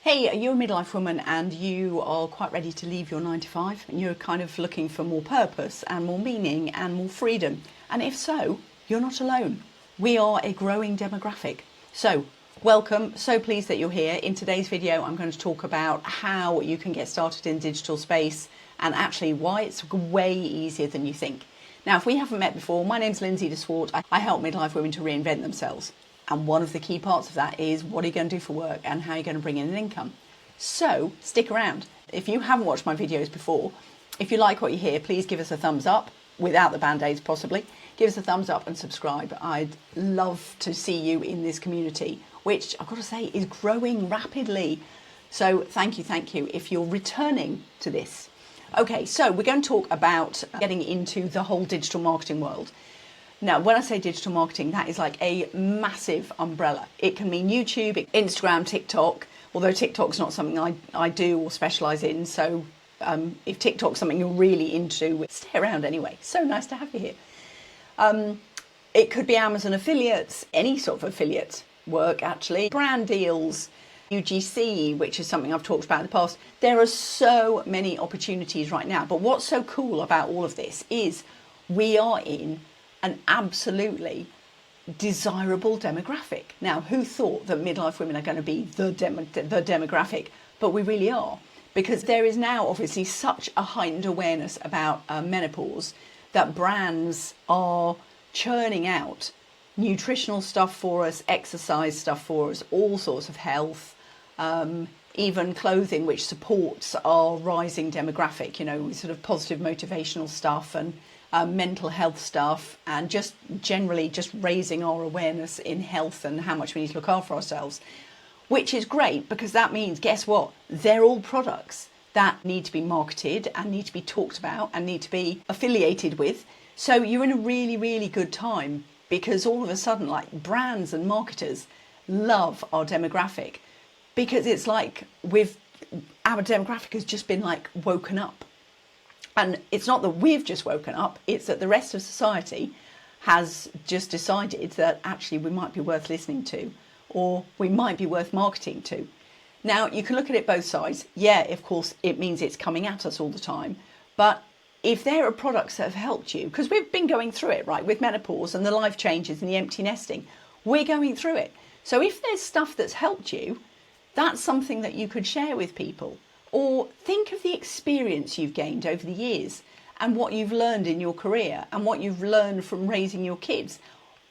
Hey, you're a midlife woman and you are quite ready to leave your 9 to 5 and you're kind of looking for more purpose and more meaning and more freedom. And if so, you're not alone. We are a growing demographic. So welcome, so pleased that you're here. In today's video, I'm going to talk about how you can get started in digital space and actually why it's way easier than you think. Now, if we haven't met before, my name's Lindsay DeSwart. I help midlife women to reinvent themselves. And one of the key parts of that is what are you going to do for work and how you're going to bring in an income. So stick around. If you haven't watched my videos before, if you like what you hear, please give us a thumbs up, without the band-aids possibly. Give us a thumbs up and subscribe. I'd love to see you in this community, which I've got to say is growing rapidly. So thank you if you're returning to this. Okay, so we're going to talk about getting into the whole digital marketing world. Now, when I say digital marketing, that is like a massive umbrella. It can mean YouTube, Instagram, TikTok, although TikTok's not something I do or specialise in. So if TikTok's something you're really into, stay around anyway. So nice to have you here. It could be Amazon affiliates, any sort of affiliate work actually, brand deals, UGC, which is something I've talked about in the past. There are so many opportunities right now. But what's so cool about all of this is we are in an absolutely desirable demographic. Now, who thought that midlife women are going to be the demographic? But we really are, because there is now obviously such a heightened awareness about menopause that brands are churning out nutritional stuff for us, exercise stuff for us, all sorts of health, even clothing which supports our rising demographic, you know, sort of positive motivational stuff and mental health stuff, and just generally just raising our awareness in health and how much we need to look after ourselves, which is great because that means, guess what? They're all products that need to be marketed and need to be talked about and need to be affiliated with. So you're in a really, really good time because all of a sudden, like, brands and marketers love our demographic because it's like our demographic has just been like woken up. And it's not that we've just woken up, it's that the rest of society has just decided that actually we might be worth listening to, or we might be worth marketing to. Now, you can look at it both sides. Yeah, of course, it means it's coming at us all the time. But if there are products that have helped you, because we've been going through it, right, with menopause and the life changes and the empty nesting, we're going through it. So if there's stuff that's helped you, that's something that you could share with people. Or think of the experience you've gained over the years and what you've learned in your career and what you've learned from raising your kids.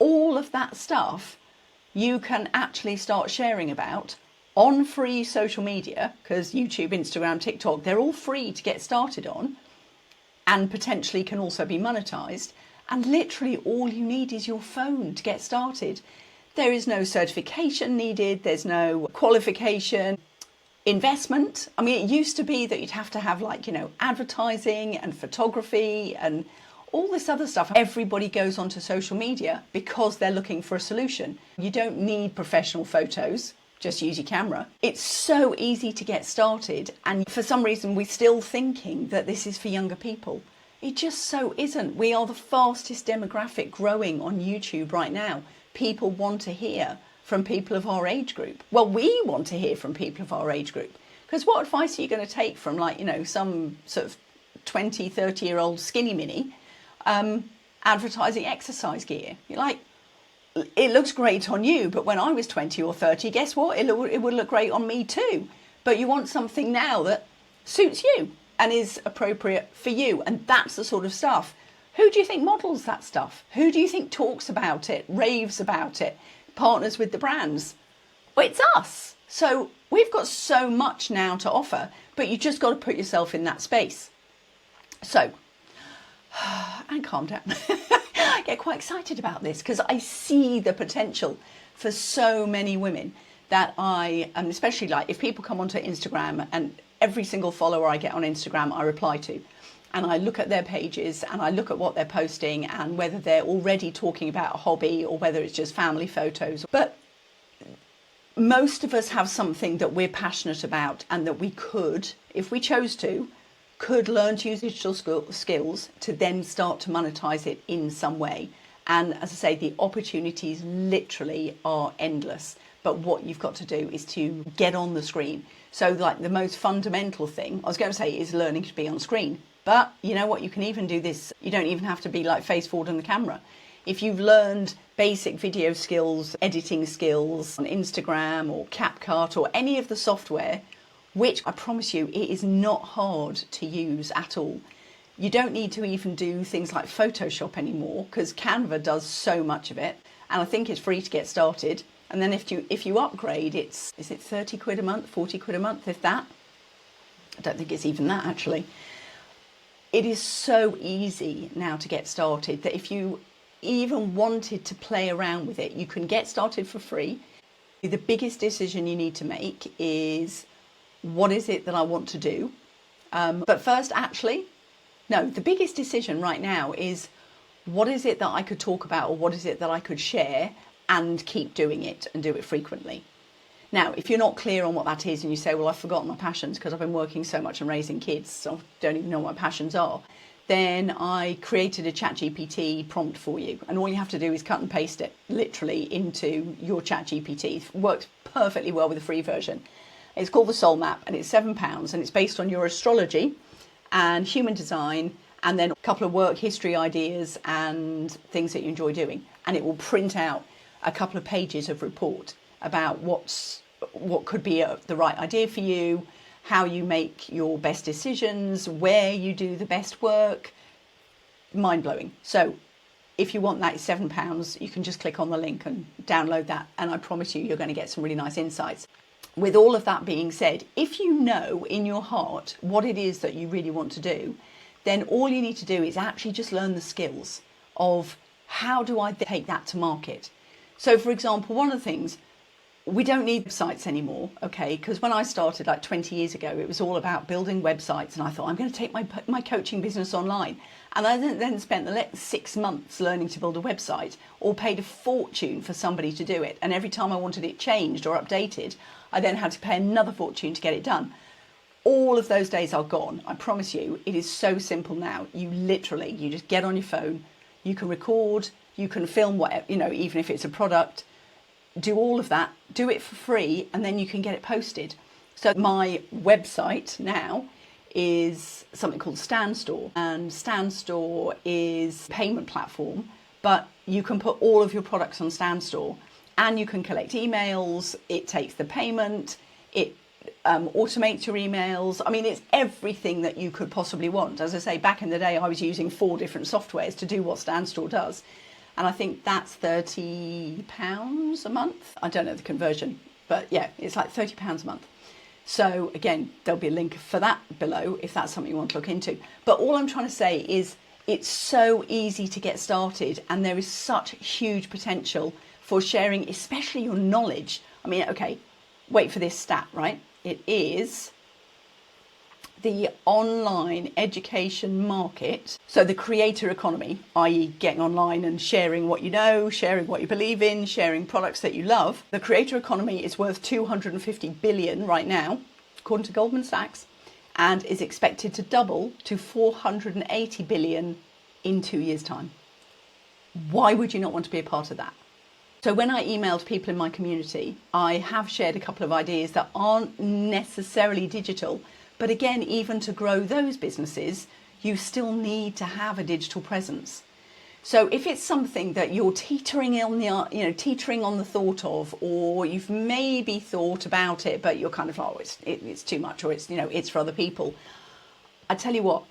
All of that stuff you can actually start sharing about on free social media, because YouTube, Instagram, TikTok, they're all free to get started on and potentially can also be monetized. And literally all you need is your phone to get started. There is no certification needed. There's no qualification. Investment. I mean, it used to be that you'd have to have, like, you know, advertising and photography and all this other stuff. Everybody goes onto social media because they're looking for a solution. You don't need professional photos, just use your camera. It's so easy to get started, and for some reason we're still thinking that this is for younger people. It just so isn't. We are the fastest demographic growing on YouTube right now. People want to hear from people of our age group. Well, we want to hear from people of our age group, because what advice are you going to take from, like, you know, some sort of 20, 30-year-old skinny mini advertising exercise gear? You're like, it looks great on you, but when I was 20 or 30, guess what? It would look great on me too. But you want something now that suits you and is appropriate for you. And that's the sort of stuff. Who do you think models that stuff? Who do you think talks about it, raves about it, partners with the brands? Well, it's us. So we've got so much now to offer, but you just got to put yourself in that space. So, and calm down. I get quite excited about this because I see the potential for so many women that especially, like, if people come onto Instagram, and every single follower I get on Instagram I reply to, and I look at their pages and I look at what they're posting and whether they're already talking about a hobby or whether it's just family photos. But most of us have something that we're passionate about and that we could, if we chose to, could learn to use digital skills to then start to monetize it in some way. And as I say, the opportunities literally are endless. but what you've got to do is to get on the screen. So like the most fundamental thing, I was going to say, is learning to be on screen. But you know what, you can even do this. You don't even have to be like face forward on the camera. If you've learned basic video skills, editing skills on Instagram or CapCut or any of the software, which I promise you, it is not hard to use at all. You don't need to even do things like Photoshop anymore because Canva does so much of it. And I think it's free to get started. And then if you upgrade, is it 30 quid a month, 40 quid a month, if that? I don't think it's even that actually. It is so easy now to get started that if you even wanted to play around with it, you can get started for free. The biggest decision you need to make is, what is it that I want to do? But first, the biggest decision right now is, what is it that I could talk about, or what is it that I could share and keep doing it and do it frequently? Now, if you're not clear on what that is and you say, well, I've forgotten my passions because I've been working so much on raising kids, so I don't even know what my passions are, then I created a ChatGPT prompt for you. And all you have to do is cut and paste it literally into your ChatGPT. It works perfectly well with the free version. It's called the Soul Map and it's £7 and it's based on your astrology and human design and then a couple of work history ideas and things that you enjoy doing. And it will print out a couple of pages of report about what could be the right idea for you, how you make your best decisions, where you do the best work. Mind-blowing. So if you want that, it's £7. You can just click on the link and download that. And I promise you, you're going to get some really nice insights. With all of that being said, if you know in your heart what it is that you really want to do, then all you need to do is actually just learn the skills of how do I take that to market. So for example, one of the things, we don't need websites anymore, okay? Because when I started like 20 years ago, it was all about building websites. And I thought, I'm going to take my coaching business online. And I then spent the next 6 months learning to build a website, or paid a fortune for somebody to do it. And every time I wanted it changed or updated, I then had to pay another fortune to get it done. All of those days are gone. I promise you, it is so simple now. You just get on your phone, you can record, you can film whatever, even if it's a product, do all of that, do it for free, and then you can get it posted. So my website now is something called Standstore, and Standstore is a payment platform, but you can put all of your products on Standstore and you can collect emails, it takes the payment, it automates your emails. I mean, it's everything that you could possibly want. As I say, back in the day, I was using 4 different softwares to do what Standstore does. And I think that's £30 a month. I don't know the conversion, but yeah, it's like £30 a month. So again, there'll be a link for that below if that's something you want to look into. But all I'm trying to say is it's so easy to get started and there is such huge potential for sharing, especially your knowledge. I mean, okay, wait for this stat, right? It is the online education market, so the creator economy, i.e. getting online and sharing what you know, sharing what you believe in, sharing products that you love. The creator economy is worth 250 billion right now, according to Goldman Sachs, and is expected to double to 480 billion in 2 years' time. Why would you not want to be a part of that? So when I emailed people in my community, I have shared a couple of ideas that aren't necessarily digital. But again, even to grow those businesses, you still need to have a digital presence. So if it's something that you're teetering on the thought of, or you've maybe thought about it, but you're kind of, it's too much, or it's for other people. I tell you what,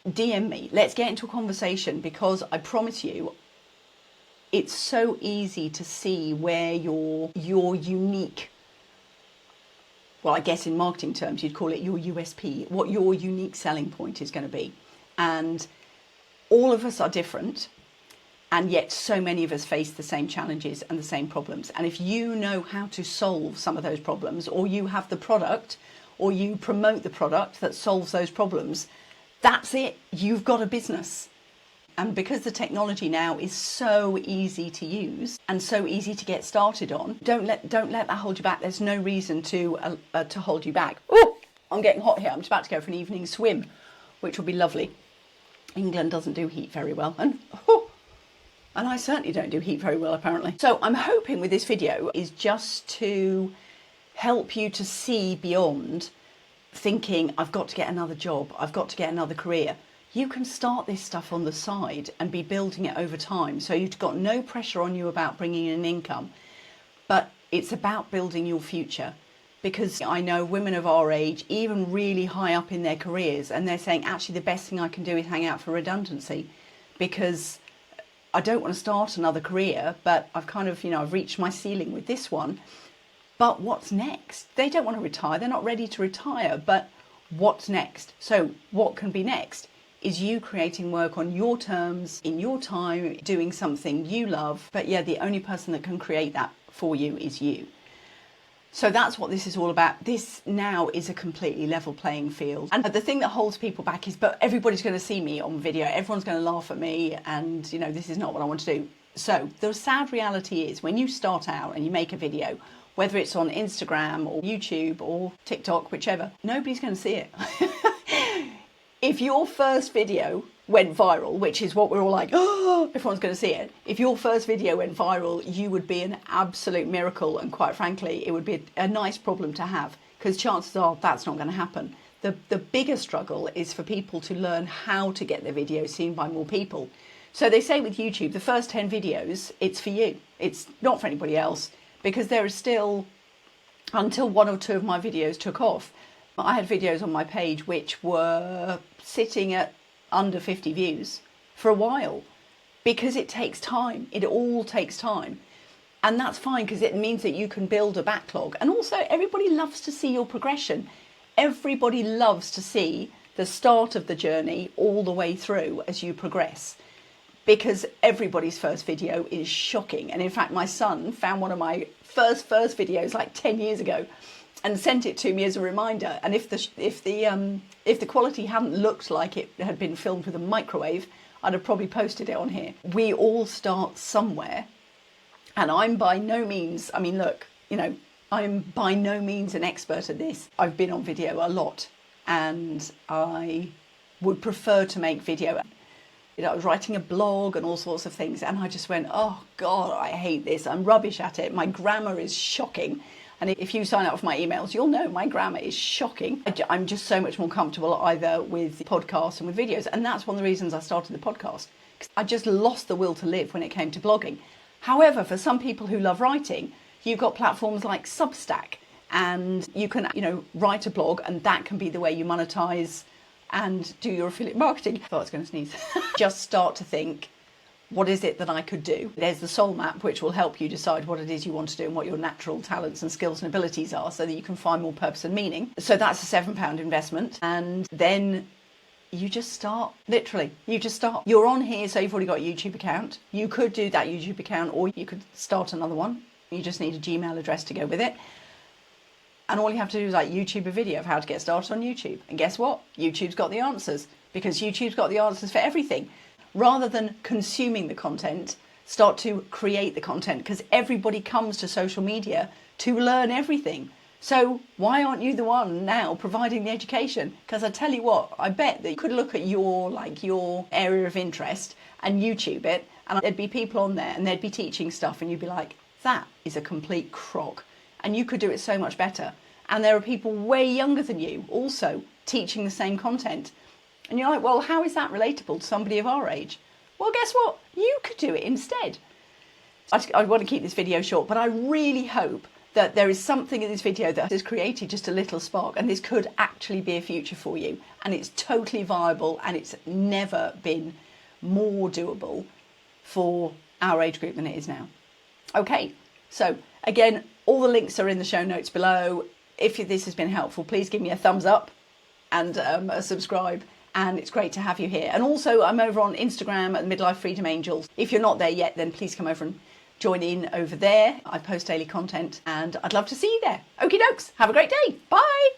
DM me. Let's get into a conversation, because I promise you, it's so easy to see where your unique, well, I guess in marketing terms, you'd call it your USP, what your unique selling point is going to be. And all of us are different, and yet so many of us face the same challenges and the same problems. And if you know how to solve some of those problems, or you have the product, or you promote the product that solves those problems, that's it. You've got a business. And because the technology now is so easy to use and so easy to get started on, don't let that hold you back. There's no reason to hold you back. Oh, I'm getting hot here. I'm just about to go for an evening swim, which will be lovely. England doesn't do heat very well. And And I certainly don't do heat very well, apparently. So I'm hoping with this video is just to help you to see beyond thinking, I've got to get another job, I've got to get another career. You can start this stuff on the side and be building it over time. So you've got no pressure on you about bringing in an income, but it's about building your future. Because I know women of our age, even really high up in their careers, and they're saying, actually, the best thing I can do is hang out for redundancy, because I don't want to start another career, but I've kind of, I've reached my ceiling with this one. But what's next? They don't want to retire. They're not ready to retire, but what's next? So what can be next is you creating work on your terms, in your time, doing something you love. But yeah, the only person that can create that for you is you. So that's what this is all about. This now is a completely level playing field. And the thing that holds people back is, but everybody's going to see me on video. Everyone's going to laugh at me. And, this is not what I want to do. So the sad reality is when you start out and you make a video, whether it's on Instagram or YouTube or TikTok, whichever, nobody's going to see it. If your first video went viral, which is what we're all like, oh, everyone's going to see it. If your first video went viral, you would be an absolute miracle. And quite frankly, it would be a nice problem to have, because chances are that's not going to happen. The bigger struggle is for people to learn how to get their videos seen by more people. So they say with YouTube, the first 10 videos, it's for you. It's not for anybody else, because there is still, until 1 or 2 of my videos took off, I had videos on my page which were sitting at under 50 views for a while, because it takes time. It all takes time. And that's fine, because it means that you can build a backlog. And also everybody loves to see your progression. Everybody loves to see the start of the journey all the way through as you progress, because everybody's first video is shocking. And in fact, my son found one of my first videos like 10 years ago and sent it to me as a reminder. And if the quality hadn't looked like it had been filmed with a microwave, I'd have probably posted it on here. We all start somewhere, and I'm by no means, I'm by no means an expert at this. I've been on video a lot, and I would prefer to make video. I was writing a blog and all sorts of things, and I just went, oh God, I hate this. I'm rubbish at it. My grammar is shocking. And if you sign up for my emails, you'll know my grammar is shocking. I'm just so much more comfortable either with podcasts and with videos. And that's one of the reasons I started the podcast. I just lost the will to live when it came to blogging. However, for some people who love writing, you've got platforms like Substack, and you can, write a blog, and that can be the way you monetize and do your affiliate marketing. I thought I was going to sneeze. Just start to think, what is it that I could do? There's the soul map, which will help you decide what it is you want to do and what your natural talents and skills and abilities are, so that you can find more purpose and meaning. So that's a £7 investment. And then you just start, literally, you just start. You're on here, so you've already got a YouTube account. You could do that YouTube account, or you could start another one. You just need a Gmail address to go with it. And all you have to do is YouTube a video of how to get started on YouTube. And guess what? YouTube's got the answers, because YouTube's got the answers for everything. Rather than consuming the content, start to create the content, because everybody comes to social media to learn everything. So why aren't you the one now providing the education? Because I tell you what, I bet that you could look at your area of interest and YouTube it, and there'd be people on there and they'd be teaching stuff, and you'd be like, that is a complete crock. And you could do it so much better. And there are people way younger than you also teaching the same content. And you're like, well, how is that relatable to somebody of our age? Well, guess what? You could do it instead. I want to keep this video short, but I really hope that there is something in this video that has created just a little spark, and this could actually be a future for you. And it's totally viable, and it's never been more doable for our age group than it is now. Okay, so again, all the links are in the show notes below. If this has been helpful, please give me a thumbs up and a subscribe. And it's great to have you here. And also, I'm over on Instagram at Midlife Freedom Angels. If you're not there yet, then please come over and join in over there. I post daily content, and I'd love to see you there. Okie dokes. Have a great day. Bye.